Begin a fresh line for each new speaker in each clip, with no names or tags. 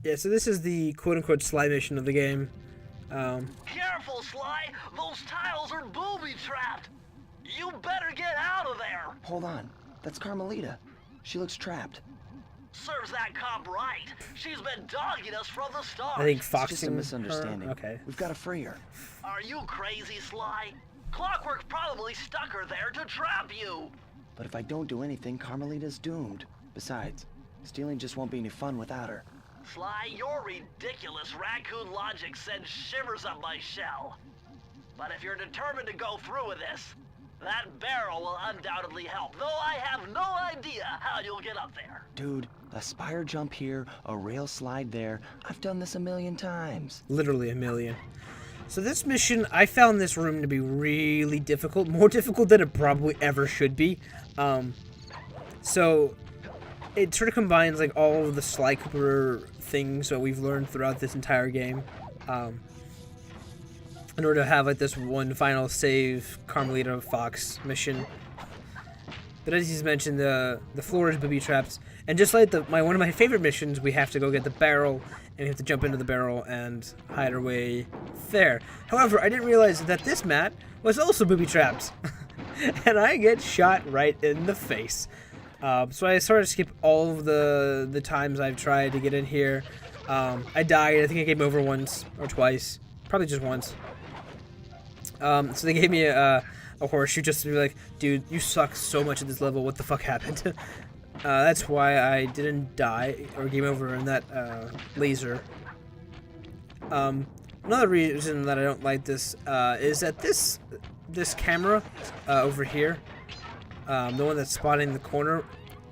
Yeah, so this is the quote-unquote Sly mission of the game.
Careful, Sly! Those tiles are booby-trapped! You better get out of there!
Hold on. That's Carmelita. She looks trapped.
Serves that cop right. She's been dogging us from the start.
I think
It's
Foxing
just a misunderstanding.
her? Okay.
We've got to free her.
Are you crazy, Sly? Clockwerk probably stuck her there to trap you.
But if I don't do anything, Carmelita's doomed. Besides, stealing just won't be any fun without her.
Sly, your ridiculous raccoon logic sends shivers up my shell. But if you're determined to go through with this, that barrel will undoubtedly help, though I have no idea how you'll get up there.
Dude, a spire jump here, a rail slide there. I've done this a million times.
Literally a million. So this mission, I found this room to be really difficult. More difficult than it probably ever should be. So it sort of combines like all of the Sly Cooper things that we've learned throughout this entire game. In order to have like this one final save Carmelita Fox mission. But as he's mentioned, the floor is booby trapped, and just like one of my favorite missions, we have to go get the barrel, and we have to jump into the barrel and hide our way there. However, I didn't realize that this mat was also booby trapped, and I get shot right in the face. So I sort of skip all of the times I've tried to get in here. I died. I think I came over once or twice, probably just once. So they gave me a horseshoe just to be like, dude, you suck so much at this level, what the fuck happened? That's why I didn't die or game over in that laser. Another reason that I don't like this is that this camera over here, the one that's spotting the corner,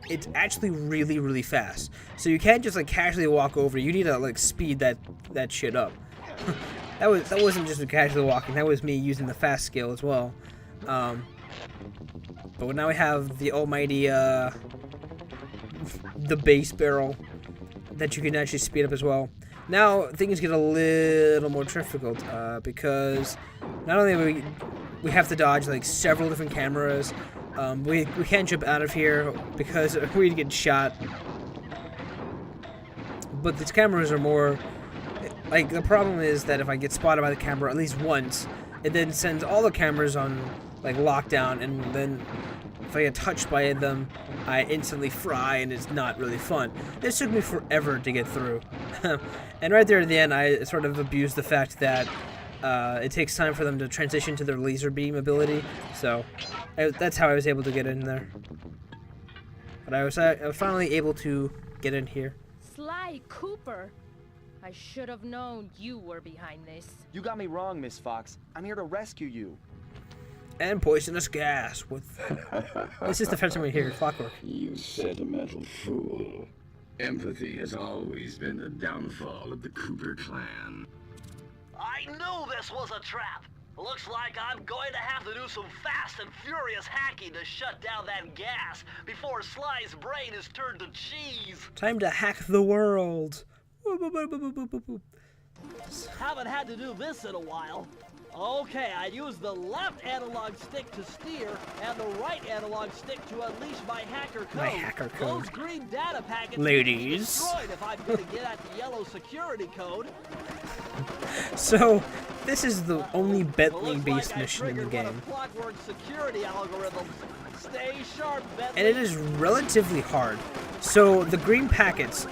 it's actually really, really fast. So you can't just like casually walk over. You need to like speed that shit up. That wasn't just casually walking. That was me using the fast skill as well. But now we have the almighty the base barrel that you can actually speed up as well. Now things get a little more difficult because not only we have to dodge like several different cameras. We can't jump out of here because we'd get shot. But these cameras are more like, the problem is that if I get spotted by the camera at least once, it then sends all the cameras on like lockdown, and then if I get touched by them, I instantly fry, and it's not really fun. This took me forever to get through. And right there at the end, I sort of abused the fact that it takes time for them to transition to their laser beam ability, so that's how I was able to get in there. But I was finally able to get in here.
Sly Cooper. I should have known you were behind this.
You got me wrong, Miss Fox. I'm here to rescue you.
And poisonous gas with... This is the first time we hear Clockwerk.
You sentimental fool. Empathy has always been the downfall of the Cooper clan.
I knew this was a trap. Looks like I'm going to have to do some fast and furious hacking to shut down that gas before Sly's brain is turned to cheese.
Time to hack the world.
Haven't had to do this in a while. Okay, I use the left analog stick to steer and the right analog stick to unleash my hacker code.
My hacker code.
Those green data packets
Ladies.
will be destroyed if I'm going to get at the yellow security code.
So, this is the only Bentley-based
Looks like I
mission in the
triggered one
game.
of Clockwerk's security algorithms. Stay sharp, Bentley.
And it is relatively hard. So, the green packets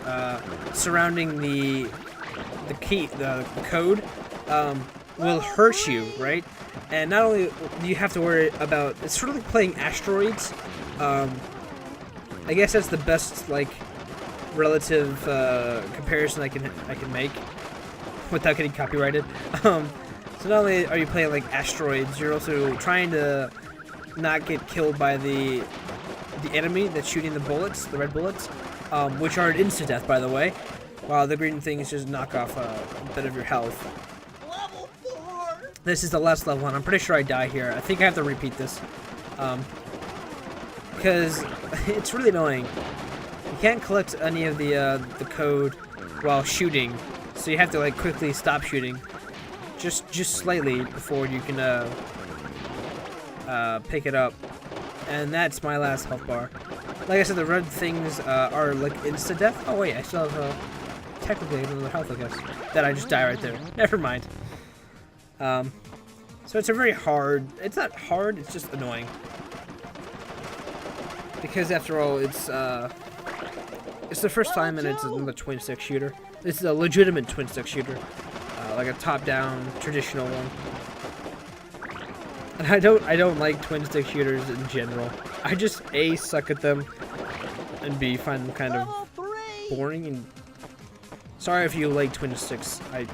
surrounding the code will hurt you, right? And not only do you have to worry about, it's sort of like playing asteroids. I guess that's the best like relative comparison I can make without getting copyrighted. So not only are you playing like asteroids, you're also trying to not get killed by the enemy that's shooting the bullets, the red bullets, which are an instant death, by the way, while the green things just knock off a bit of your health.
Level 4.
This is the last level, and I'm pretty sure I die here. I think I have to repeat this, because it's really annoying. You can't collect any of the code while shooting, so you have to like quickly stop shooting, just slightly before you can pick it up. And that's my last health bar. Like I said, the red things are like insta death. Oh wait, I still have technically have another health, I guess. That I just die right there. Never mind. So it's a very hard... It's not hard, it's just annoying. Because after all, it's the first time and it's another twin-stick shooter. This is a legitimate twin-stick shooter. Like a top-down, traditional one. And I don't like twin-stick shooters in general. I just A, suck at them, and B, find them kind of boring. And sorry if you like twin sticks. I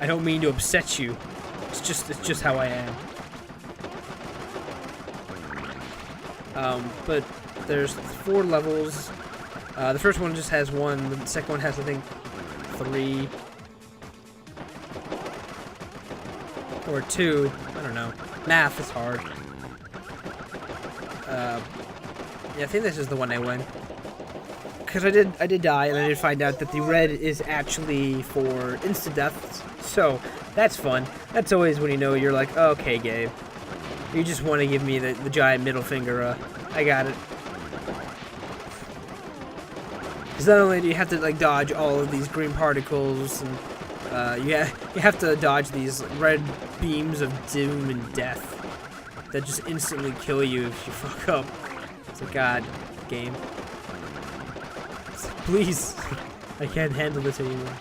don't mean to upset you. It's just how I am. But there's 4 levels. The first one just has 1. The second one has, I think, 3 or 2. I don't know. Math is hard. Yeah, I think this is the one I win. Because I did die, and I did find out that the red is actually for instant deaths. So that's fun. That's always when you know you're like, oh, okay, Gabe, you just want to give me the giant middle finger. I got it. Because not only do you have to like dodge all of these green particles, and you have to dodge these red beams of doom and death that just instantly kill you if you fuck up. It's like, God, game. Please, I can't handle this anymore.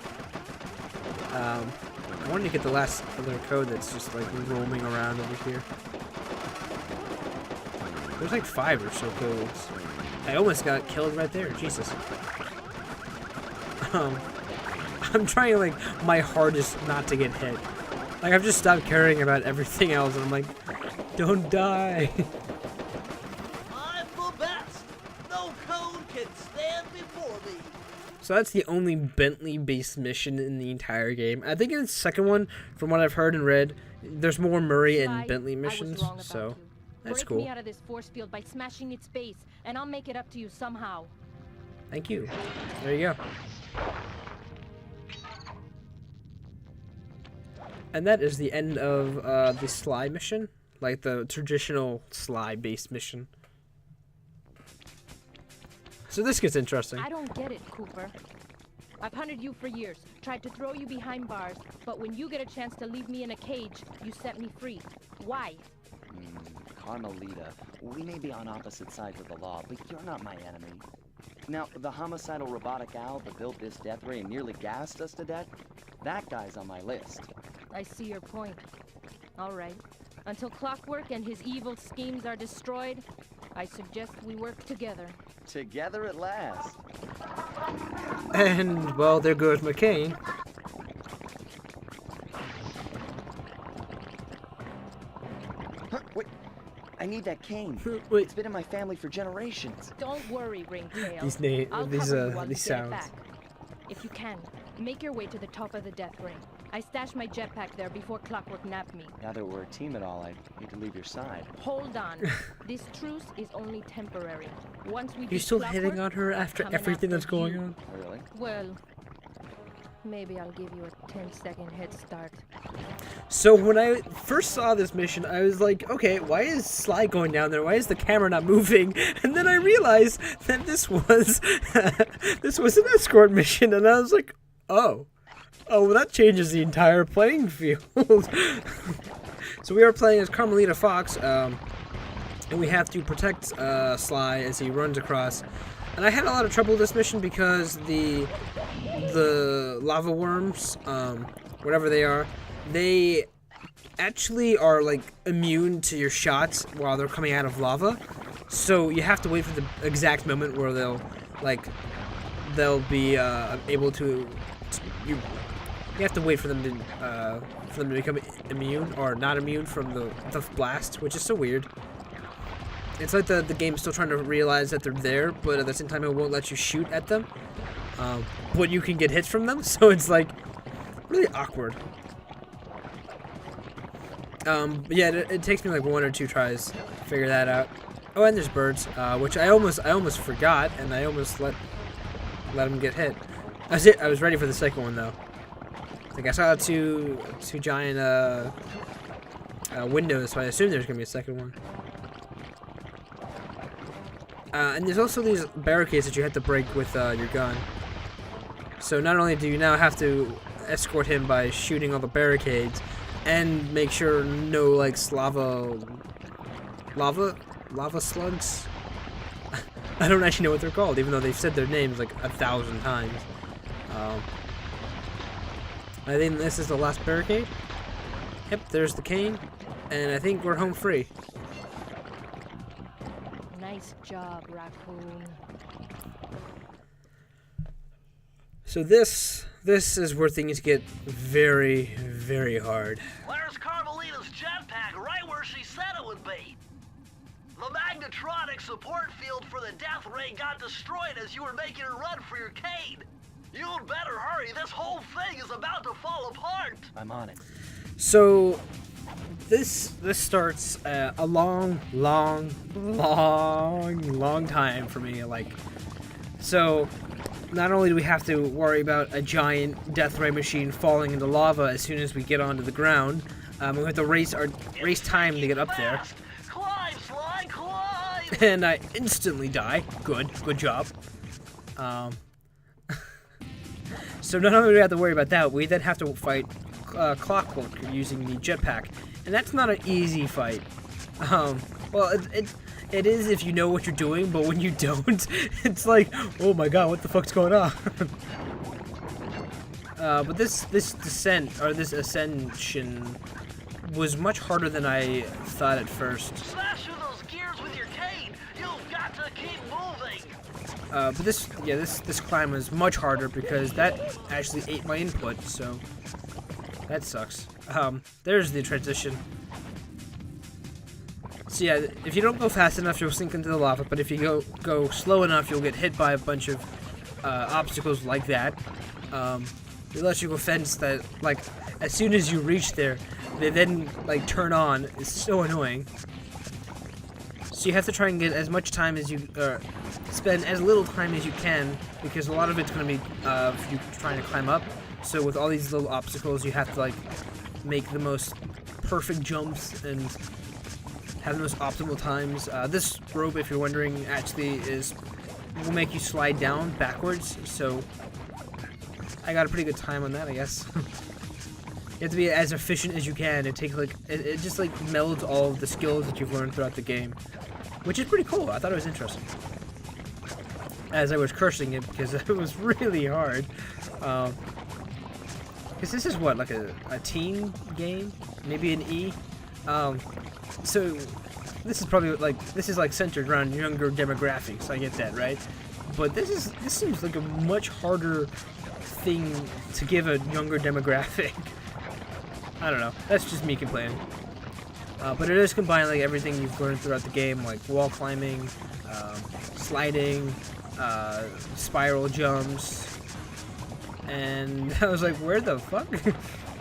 I wanted to get the last other code that's just like roaming around over here. There's like 5 or so codes. I almost got killed right there. Jesus. I'm trying like my hardest not to get hit. Like I've just stopped caring about everything else, and I'm like, don't die.
I'm the best. No code can stand before me.
So that's the only Bentley-based mission in the entire game. I think in the second one, from what I've heard and read, there's more Murray and Bentley missions, so that's cool.
Break me out of this force field by smashing its base, and I'll make it up to you somehow.
Thank you. There you go. And that is the end of the Sly mission, like the traditional Sly-based mission. So this gets interesting.
I don't get it, Cooper. I've hunted you for years, tried to throw you behind bars, but when you get a chance to leave me in a cage, you set me free. Why?
Carmelita, we may be on opposite sides of the law, but you're not my enemy. Now, the homicidal robotic owl that built this death ray and nearly gassed us to death, that guy's on my list.
I see your point. All right. Until Clockwerk and his evil schemes are destroyed, I suggest we work together.
Together at last.
And, well, there goes McCain.
Huh, wait, I need that cane.
Wait.
It's been in my family for generations.
Don't worry, Ringtail. I'll cover you while you
these
get it
sounds.
back. If you can, make your way to the top of the death ring. I stashed my jetpack there before Clockwerk nabbed me.
Now that we're a team and all, I hate to leave your side.
Hold on. This truce is only temporary. Once we
You're
beat
still
Clockwerk,
hitting on her
I'm
after
coming
everything that's
after
going
you.
on?
Oh, really?
Well, maybe I'll give you a 10-second head start.
So when I first saw this mission, I was like, okay, why is Sly going down there? Why is the camera not moving? And then I realized that this was this was an escort mission, and I was like, oh, well, that changes the entire playing field. So we are playing as Carmelita Fox, and we have to protect Sly as he runs across. And I had a lot of trouble with this mission because the lava worms, whatever they are, they actually are like immune to your shots while they're coming out of lava. So you have to wait for the exact moment where they'll be able to. You have to wait for them to become immune or not immune from the blast, which is so weird. It's like the game's still trying to realize that they're there, but at the same time it won't let you shoot at them. But you can get hits from them, so it's like really awkward. But yeah, it takes me like 1 or 2 tries to figure that out. Oh, and there's birds, which I almost forgot, and I almost let them get hit. I was ready for the second one though. Like I saw two giant windows, so I assumed there's gonna be a second one. And there's also these barricades that you have to break with your gun. So not only do you now have to escort him by shooting all the barricades, and make sure no like lava slugs. I don't actually know what they're called, even though they've said their names like 1,000 times. I think this is the last barricade. Yep, there's the cane, and I think we're home free.
Nice job, Raccoon.
So this is where things get very, very hard.
Where's Carmelita's jetpack? Right where she said it would be. The magnetronic support field for the death ray got destroyed as you were making a run for your cane. You'd better hurry. This whole thing is about to fall apart.
I'm on it.
So this starts a long time for me. Like, so not only do we have to worry about a giant death ray machine falling into lava as soon as we get onto the ground, we have to race time to get up there.
Climb, Sly, climb!
And I instantly die. Good job. So not only do we have to worry about that, we then have to fight Clockwerk using the jetpack, and that's not an easy fight. Well, it is if you know what you're doing, but when you don't, it's like, oh my god, what the fuck's going on? But this descent, or this ascension, was much harder than I thought at first.
Smash through those gears with your cane! You've got to keep moving!
But this climb was much harder because that actually ate my input, so that sucks. There's the transition. So yeah, if you don't go fast enough, you'll sink into the lava, but if you go slow enough, you'll get hit by a bunch of obstacles like that. The electrical fence that, like, as soon as you reach there, they then, like, turn on. It's so annoying. So you have to try and get as much time as you, spend as little time as you can, because a lot of it's going to be if you're trying to climb up. So with all these little obstacles, you have to, like, make the most perfect jumps and have the most optimal times. This rope, if you're wondering, actually will make you slide down backwards, so I got a pretty good time on that, I guess. You have to be as efficient as you can. It just like melds all of the skills that you've learned throughout the game, which is pretty cool. I thought it was interesting. As I was cursing it because it was really hard. Because this is what, like a teen game, maybe an E. So this is probably like centered around younger demographics. I get that, right? But this seems like a much harder thing to give a younger demographic. I don't know. That's just me complaining. But it is combining like everything you've learned throughout the game, like wall climbing, sliding, spiral jumps, and I was like, where the fuck?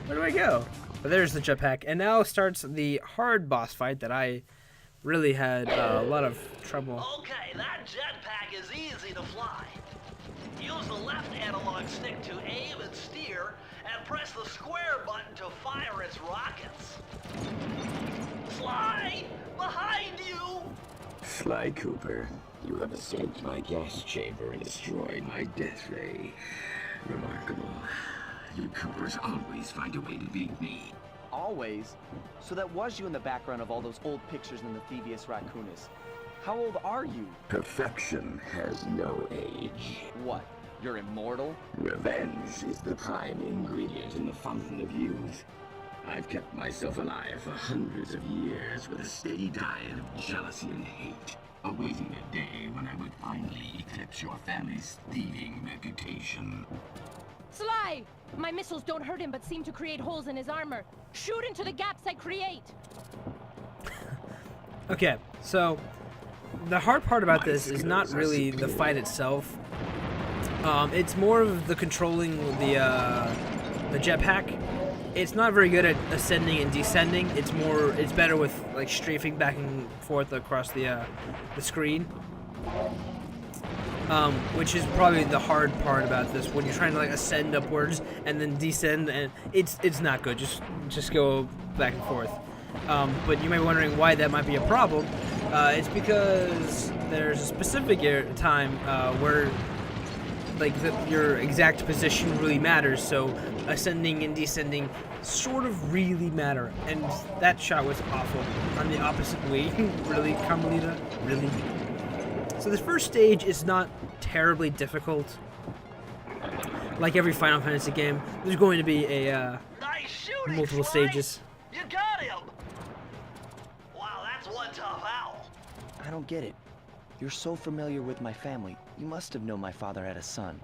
Where do I go? But there's the jetpack, and now starts the hard boss fight that I really had a lot of trouble.
Okay, that jetpack is easy to fly. Use the left analog stick to aim and steer, and press the square button to fire its rockets. Sly! Behind you!
Sly Cooper, you have escaped my gas chamber and destroyed my death ray. Remarkable. You Coopers always find a way to beat me.
Always? So that was you in the background of all those old pictures in the Thievius Raccoonus. How old are you?
Perfection has no age.
What? You're immortal?
Revenge is the prime ingredient in the fountain of youth. I've kept myself alive for hundreds of years with a steady diet of jealousy and hate, awaiting a day when I would finally eclipse your family's thieving reputation.
Sly! My missiles don't hurt him but seem to create holes in his armor. Shoot into the gaps I create!
Okay, so the hard part about this is not really the fight itself. It's more of the controlling the jetpack. It's not very good at ascending and descending. It's better with like strafing back and forth across the screen. Which is probably the hard part about this, when you're trying to like ascend upwards and then descend, and it's not good. Just go back and forth. But you may be wondering why that might be a problem. It's because there's a specific time where like your exact position really matters. So ascending and descending sort of really matter. And that shot was awful on the opposite way. Really, Carmelita? Really? So this first stage is not terribly difficult. Like every Final Fantasy game, there's going to be a
Nice shooting,
multiple
Sly.
stages.
You got him. Wow, that's one tough owl.
I don't get it. You're so familiar with my family. You must have known my father had a son.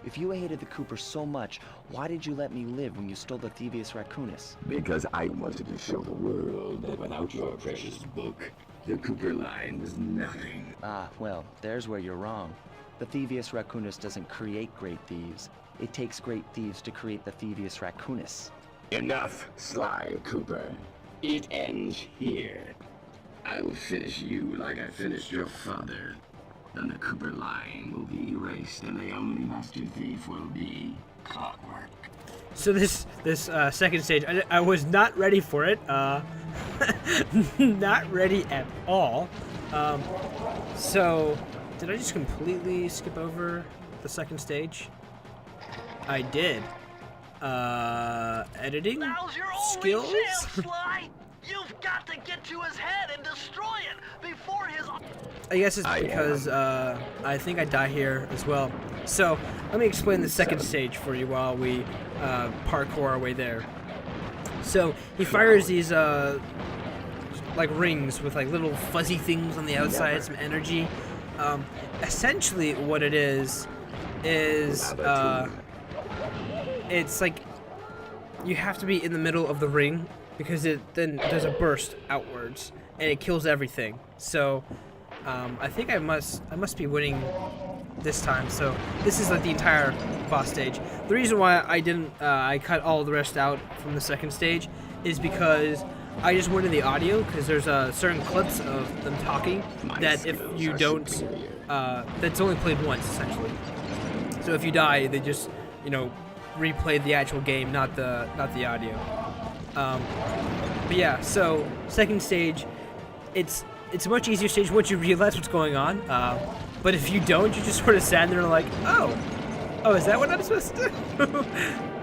If you hated the Coopers so much, why did you let me live when you stole the Thievius Raccoonus?
Because I wanted to show the world that without your precious book, the Cooper line was nothing.
Ah, well, there's where you're wrong. The Thievius Raccoonus doesn't create great thieves. It takes great thieves to create the Thievius Raccoonus.
Enough, Sly Cooper. It ends here. I will finish you like I finished your father. Then the Cooper line will be erased, and the only master thief will be Clockwerk.
So this second stage, I was not ready for it. Not ready at all. So did I just completely skip over the second stage? I did. Editing
Now's your
skills.
only chance, Sly. You've got to get to his head and destroy it before his...
I guess it's because I think I die here as well. So let me explain the second stage for you while we parkour our way there. So he fires these like rings with like little fuzzy things on the outside, some energy. Essentially, what it is it's like you have to be in the middle of the ring because then there's a burst outwards and it kills everything. So I think I must be winning this time. So this is like the entire boss stage. The reason why I didn't I cut all the rest out from the second stage is because I just wanted the audio, because there's certain clips of them talking that if you don't that's only played once essentially. So if you die, they just, you know, replay the actual game, not the audio. But yeah, so second stage, it's a much easier stage once you realize what's going on. But if you don't, you just sort of stand there and like, oh, is that what I'm supposed to do?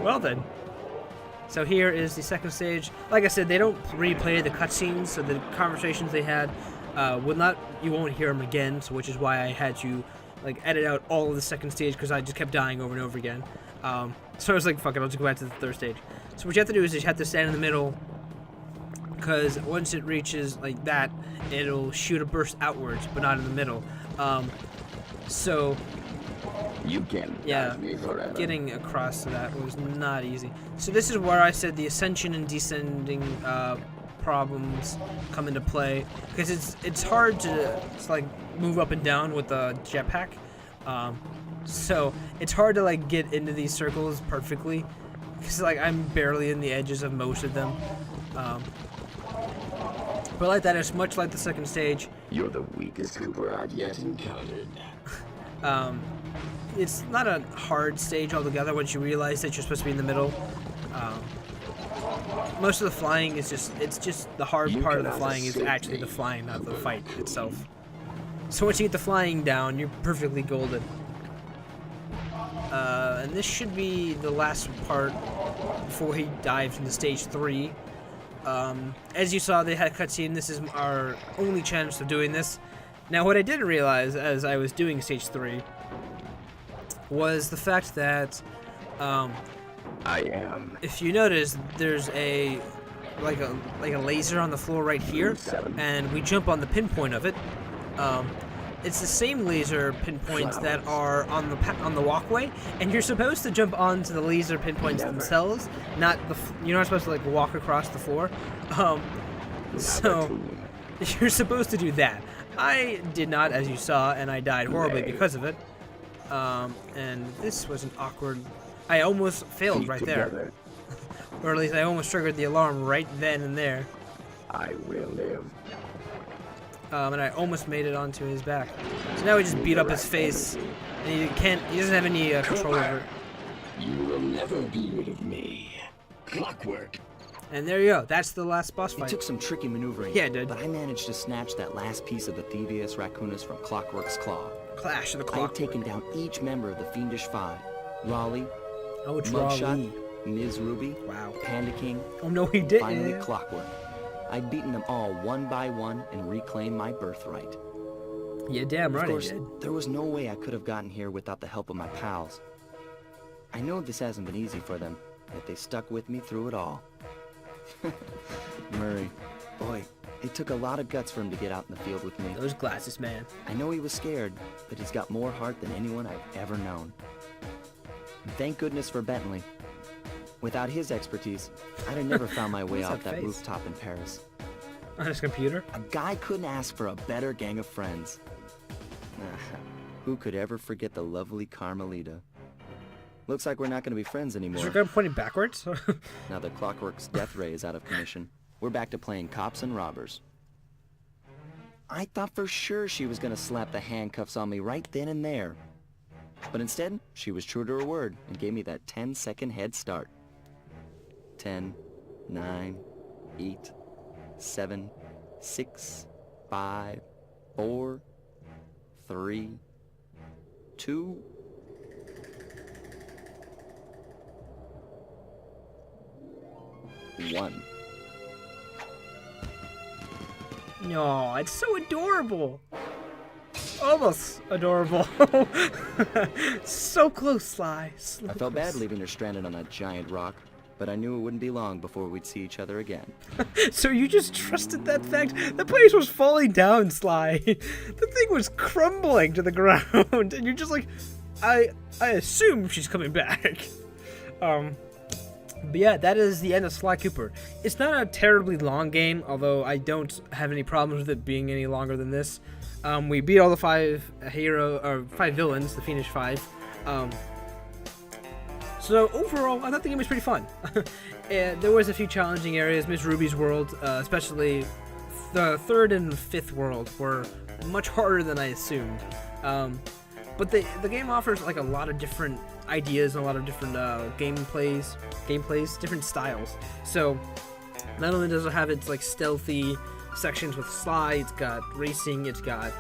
Well then. So here is the second stage. Like I said, they don't replay the cutscenes, so the conversations they had you won't hear them again. So which is why I had to like edit out all of the second stage, because I just kept dying over and over again. So I was like, fuck it, I'll just go back to the third stage. So what you have to do is you have to stand in the middle, because once it reaches like that, it'll shoot a burst outwards, but not in the middle. So
You can
yeah,
me forever.
getting across to that was not easy. So this is where I said the ascension and descending problems come into play, because it's hard to like move up and down with the jetpack. So it's hard to like get into these circles perfectly, because like I'm barely in the edges of most of them. But like that, it's much like the second stage.
You're the weakest Cooper I've yet encountered.
It's not a hard stage altogether once you realize that you're supposed to be in the middle. Most of the flying is just the hard part of the flying is actually the flying, not the fight itself. So once you get the flying down, you're perfectly golden. And this should be the last part before he dives into stage 3. As you saw, they had a cutscene. This is our only chance of doing this. Now, what I didn't realize as I was doing stage 3 was the fact that if you notice, there's a laser on the floor right here, and we jump on the pinpoint of it. It's the same laser pinpoints that are on the walkway, and you're supposed to jump onto the laser pinpoints themselves, not you're not supposed to like walk across the floor. So you're supposed to do that. I did not, as you saw, and I died horribly because of it. And this was an awkward. I almost failed right there, or at least I almost triggered the alarm right then and there.
I will live.
And I almost made it onto his back. So now we just beat up his face, and he doesn't have any control over it.
You will never be rid of me. Clockwerk.
And there you go. That's the last boss
It
fight.
took some tricky maneuvering.
Yeah, it did.
But I managed to snatch that last piece of the Thievius Raccoonus from Clockwerk's claw.
Clash of the
I
Clockwerk.
had taken down each member of the Fiendish Five. Raleigh,
Oh, it's
Mugshot,
Raleigh.
Ms. Ruby,
Wow.
Panda King,
Oh, no, he
and
didn't.
finally Clockwerk. I'd beaten them all one by one and reclaimed my birthright.
Yeah, damn
Of
right
course,
he did.
there was no way I could have gotten here without the help of my pals. I know this hasn't been easy for them, yet they stuck with me through it all. Murray, boy, it took a lot of guts for him to get out in the field with me.
Those glasses, man.
I know he was scared, but he's got more heart than anyone I've ever known. And thank goodness for Bentley. Without his expertise, I'd have never found my way
What's
off
that
that
face?
rooftop in Paris.
On his computer?
A guy couldn't ask for a better gang of friends. Who could ever forget the lovely Carmelita? Looks like we're not going to be friends
Is your
anymore.
gun pointing backwards?
Now that Clockwerk's death ray is out of commission, we're back to playing cops and robbers. I thought for sure she was going to slap the handcuffs on me right then and there. But instead, she was true to her word and gave me that 10-second head start. 10, 9, 8, 7, 6, 5, 4, 3, 2, 1.
No, it's so adorable. Almost adorable. So close, Sly. So
I felt bad
close.
leaving her stranded on that giant rock, but I knew it wouldn't be long before we'd see each other again.
So you just trusted that fact? The place was falling down, Sly. The thing was crumbling to the ground, and you're just like, I assume she's coming back. But yeah, that is the end of Sly Cooper. It's not a terribly long game, although I don't have any problems with it being any longer than this. We beat all the five villains, the Fiendish Five. So overall, I thought the game was pretty fun. There was a few challenging areas. Miss Ruby's world, especially the third and fifth world, were much harder than I assumed. But the game offers like a lot of different ideas and a lot of different gameplays, different styles. So not only does it have its like stealthy sections with Sly, it's got racing, it's got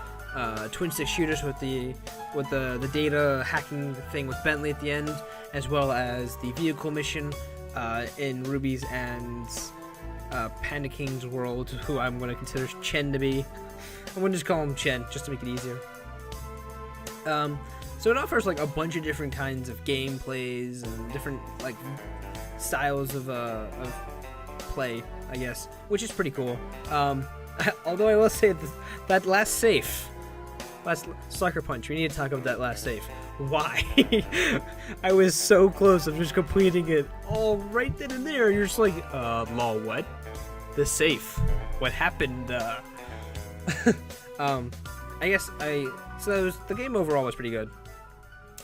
twin stick shooters with the data hacking thing with Bentley at the end, as well as the vehicle mission in Ruby's and Panda King's world, who I'm going to consider Chen to be. I'm going to just call him Chen just to make it easier. So it offers like a bunch of different kinds of gameplays and different like styles of play, I guess, which is pretty cool. Although I will say that last safe, last Sucker Punch, we need to talk about that last safe. Why? I was so close of just completing it all right then and there. You're just like, lol, what? The safe. What happened? I guess so the game overall was pretty good.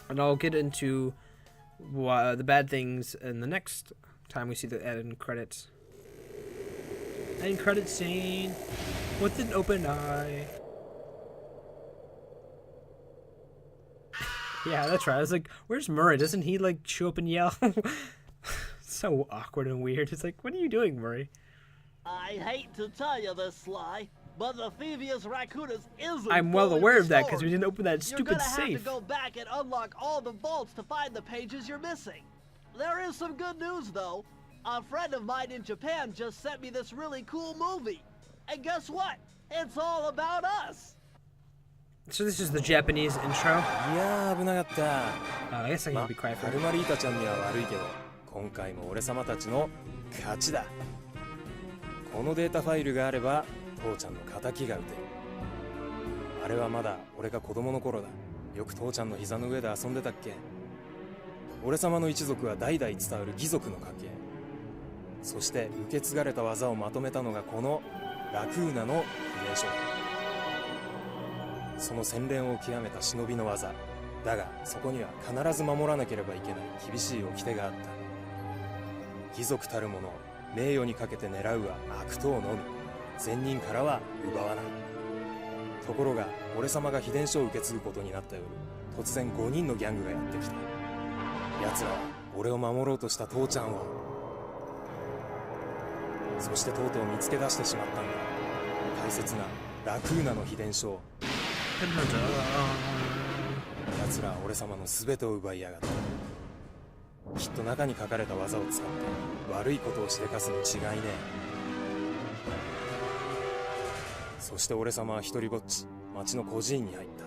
And I'll get into the bad things in the next time we see the end credits. End credit scene with an open eye. Yeah, that's right. I was like, where's Murray? Doesn't he like show up and yell? So awkward and weird. It's like, what are you doing, Murray?
I hate to tell you this, Sly, but the Thievius Raccoonus isn't.
I'm well
fully
aware of that because
restored.
we didn't open that
You're
stupid
gonna have
safe.
to go back and unlock all the vaults to find the pages you're missing. There is some good news, though. A friend of mine in Japan just sent me this really cool movie. And guess what? It's all about us.
So this is the Japanese intro.
いやー危なかった。
I guess I can be quiet for
カルマリータちゃんには悪いけど、今回も俺様たちの勝ちだ。このデータファイルがあれば父ちゃんの敵が撃てる。あれはまだ俺が子供の頃だ。よく父ちゃんの膝の上で遊んでたっけ。俺様の一族は代々伝わる義族の家系。そして受け継がれた技をまとめたのがこのラクーナの秘伝書。その洗練を極めた忍びの技だが、そこには必ず守らなければいけない厳しい掟があった。義族たる者、名誉にかけて狙うは悪党のみ、善人からは奪わない。ところが俺様が秘伝書を受け継ぐことになった夜、突然5人のギャングがやってきた。奴らは俺を守ろうとした父ちゃんを、そしてとうとう見つけ出してしまったんだ。大切なラクーナの秘伝書を。奴らは俺様の全てを奪いやがった。きっと中に書かれた技を使って悪いことをしでかすに違いねえ。そして俺様は一人ぼっち町の孤児院に入った。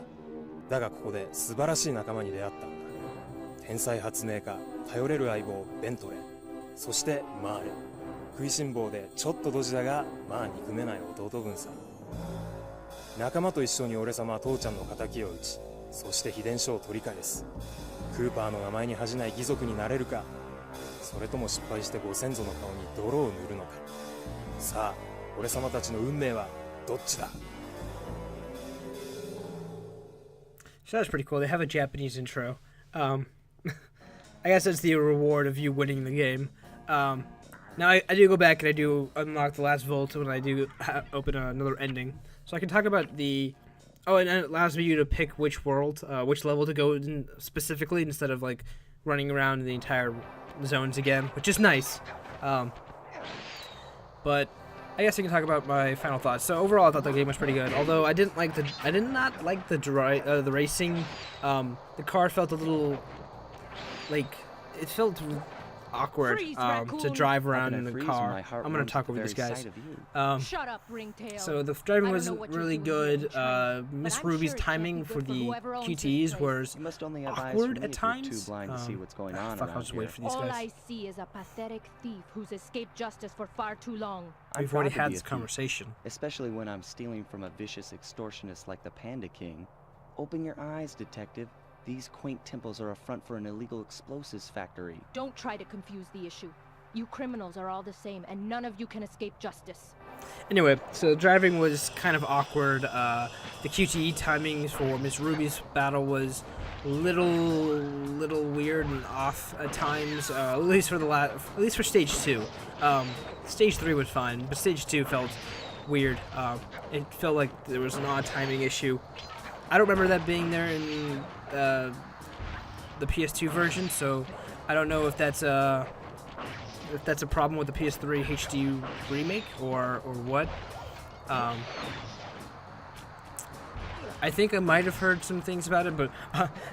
だがここで素晴らしい仲間に出会ったんだ。天才発明家、頼れる相棒ベントレー、そしてマーレ。食いしん坊でちょっとドジだがまあ憎めない弟分さ。仲間と一緒に俺様は父ちゃんの仇を討ち、そして秘伝書を取り返す。クーパーの名前に恥じない義族になれるか、それとも失敗してご先祖の顔に泥を塗るのか。さあ俺様たちの運命はどっちだ。
So that's pretty cool. They have a Japanese intro. I guess that's the reward of you winning the game. Now I do go back and I do unlock the last vault when I do open another ending. So I can talk about the... Oh, and it allows you to pick which world, which level to go in specifically instead of like running around the entire zones again, which is nice. But I guess I can talk about my final thoughts. So overall, I thought the game was pretty good. Although I did not like the racing. The car felt a little like it felt awkward to drive around in the car. I'm gonna talk over these guys.
Shut up, ringtail.
So the driving wasn't really good. Miss Ruby's timing for the QTEs was awkward at times. Fuck, I'll just wait for these
All
guys.
I see is a pathetic thief who's escaped justice for far too long.
We've already had this conversation.
Especially when I'm stealing from a vicious extortionist like the Panda King. Open your eyes, detective. These quaint temples are a front for an illegal explosives factory.
Don't try to confuse the issue. You criminals are all the same, and none of you can escape justice.
Anyway, so driving was kind of awkward. The QTE timings for Miss Ruby's battle was little weird and off at times. At least for stage 2. Stage 3 was fine, but stage 2 felt weird. It felt like there was an odd timing issue. I don't remember that being there in the PS2 version, so I don't know if that's a problem with the PS3 HD remake or what. I think I might have heard some things about it, but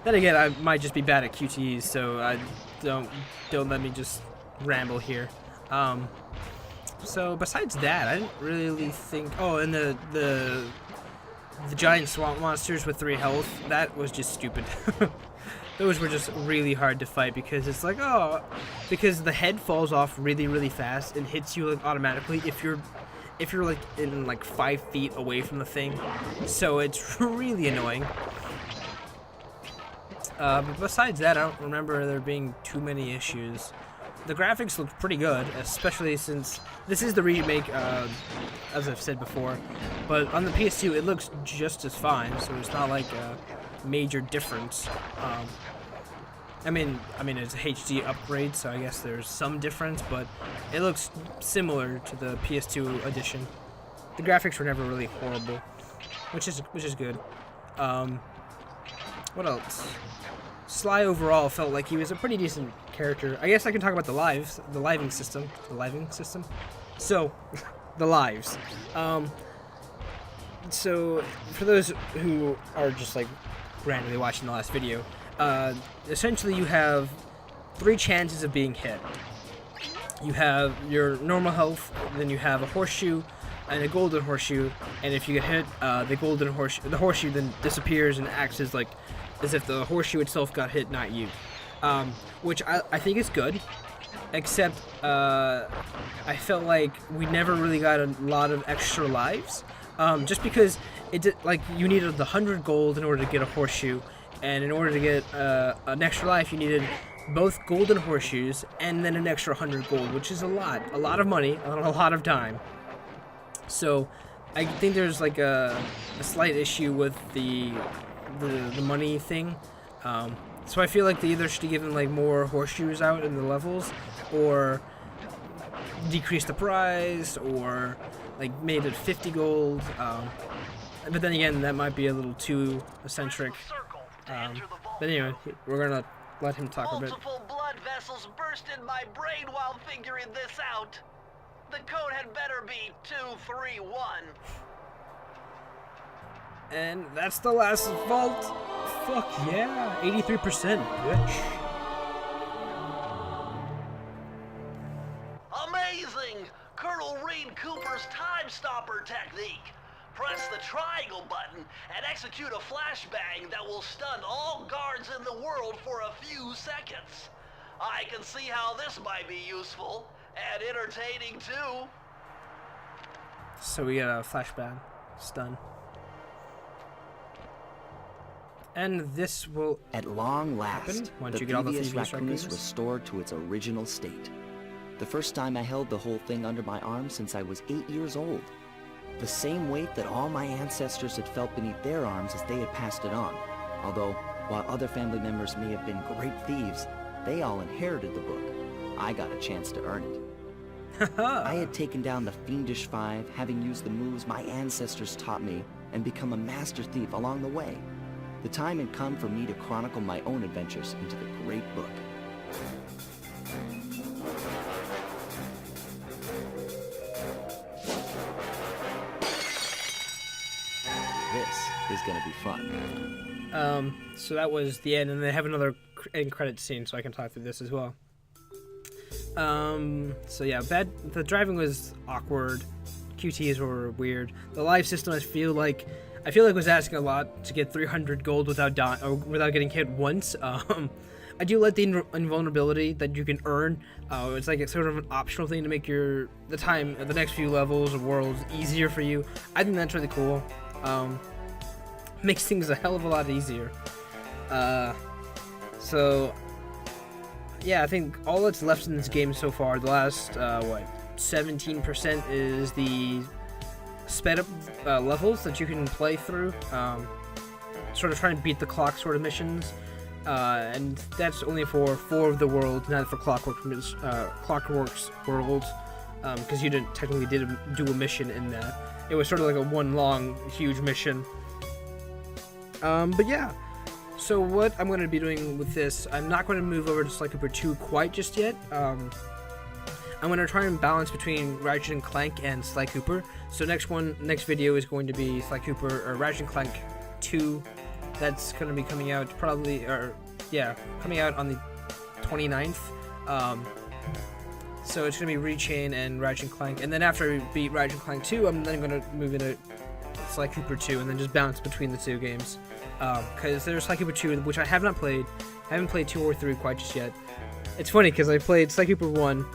then again, I might just be bad at QTEs, so I don't let me just ramble here. So besides that, I didn't really think. Oh, and the giant swamp monsters with 3 health, that was just stupid. Those were just really hard to fight because it's like, oh, because the head falls off really fast and hits you like automatically if you're like in like 5 feet away from the thing. So it's really annoying. But besides that, I don't remember there being too many issues. The graphics look pretty good, especially since this is the remake, as I've said before. But on the PS2, it looks just as fine, so it's not like a major difference. I mean, it's a HD upgrade, so I guess there's some difference, but it looks similar to the PS2 edition. The graphics were never really horrible, which is good. What else? Sly overall felt like he was a pretty decent character. I guess I can talk about the living system. So, the lives. So, for those who are just like randomly watching the last video, essentially you have 3 chances of being hit. You have your normal health, then you have a horseshoe and a golden horseshoe, and if you get hit, the horseshoe then disappears and acts as if the horseshoe itself got hit, not you. Which I think is good, except I felt like we never really got a lot of extra lives, just because you needed the 100 gold in order to get a horseshoe, and in order to get an extra life you needed both golden horseshoes and then an extra 100 gold, which is a lot of money on a lot of time. So I think there's like a slight issue with the money thing. So I feel like they either should give them like more horseshoes out in the levels, or decrease the price, or like made it 50 gold. But then again, that might be a little too eccentric. But anyway, we're gonna let him talk a bit.
Multiple blood vessels burst in my brain while figuring this out. The code had better be 231.
And that's the last vault. Fuck yeah, 83%, bitch.
Amazing! Colonel Reed Cooper's time stopper technique. Press the triangle button and execute a flashbang that will stun all guards in the world for a few seconds. I can see how this might be useful and entertaining too.
So we got a flashbang stun. And this will
At long
happen
last,
once
the
you get all the
Thievius
Thievius
Raccoonus
Raccoonus.
restored to its original state. The first time I held the whole thing under my arm since I was 8 years old. The same weight that all my ancestors had felt beneath their arms as they had passed it on. Although, while other family members may have been great thieves, they all inherited the book. I got a chance to earn it. I had taken down the Fiendish Five, having used the moves my ancestors taught me, and become a master thief along the way. The time had come for me to chronicle my own adventures into the great book. This is gonna be fun.
So that was the end, and they have another end credit scene, so I can talk through this as well. So yeah, the driving was awkward. QTs were weird. The life system, I feel like was asking a lot to get 300 gold without getting hit once. I do like the invulnerability that you can earn. It's like it's sort of an optional thing to make the next few levels of worlds easier for you. I think that's really cool. Makes things a hell of a lot easier. So yeah, I think all that's left in this game so far, the last 17% is the sped up levels that you can play through, sort of trying to beat the clock sort of missions, and that's only for 4 of the worlds, not for Clockwerk's world, because you didn't technically do a mission in that. It was sort of like a one long huge mission. But yeah, so what I'm going to be doing with this, I'm not going to move over to Sly Cooper 2 quite just yet. I'm going to try and balance between Ratchet and Clank and Sly Cooper. So next video is going to be Sly Cooper or Ratchet and Clank 2. That's going to be coming out coming out on the 29th. So it's going to be Rechain and Ratchet and Clank. And then after I beat Ratchet and Clank 2, I'm then going to move into Sly Cooper 2 and then just bounce between the two games. Because there's Sly Cooper 2, which I have not played. I haven't played 2 or 3 quite just yet. It's funny because I played Sly Cooper 1,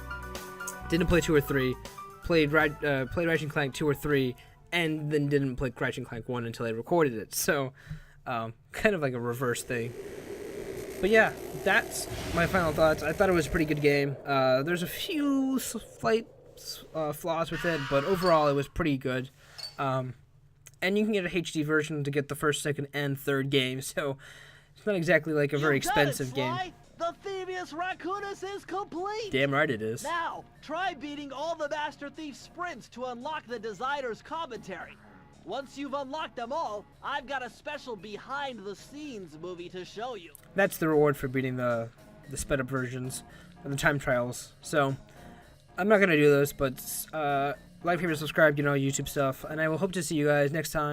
didn't play 2 or 3, played Ratchet and Clank 2 or 3, and then didn't play Ratchet and Clank 1 until I recorded it. So, kind of like a reverse thing. But yeah, that's my final thoughts. I thought it was a pretty good game. There's a few slight flaws with it, but overall it was pretty good. And you can get a HD version to get the first, second, and third game, so it's not exactly like a very expensive game.
The Thievius Raccoonus is complete!
Damn right it is.
Now, try beating all the Master Thief sprints to unlock the designer's commentary. Once you've unlocked them all, I've got a special behind-the-scenes movie to show you.
That's the reward for beating the sped-up versions of the time trials. So, I'm not going to do those, but like, favorite, subscribe, YouTube stuff, and I will hope to see you guys next time.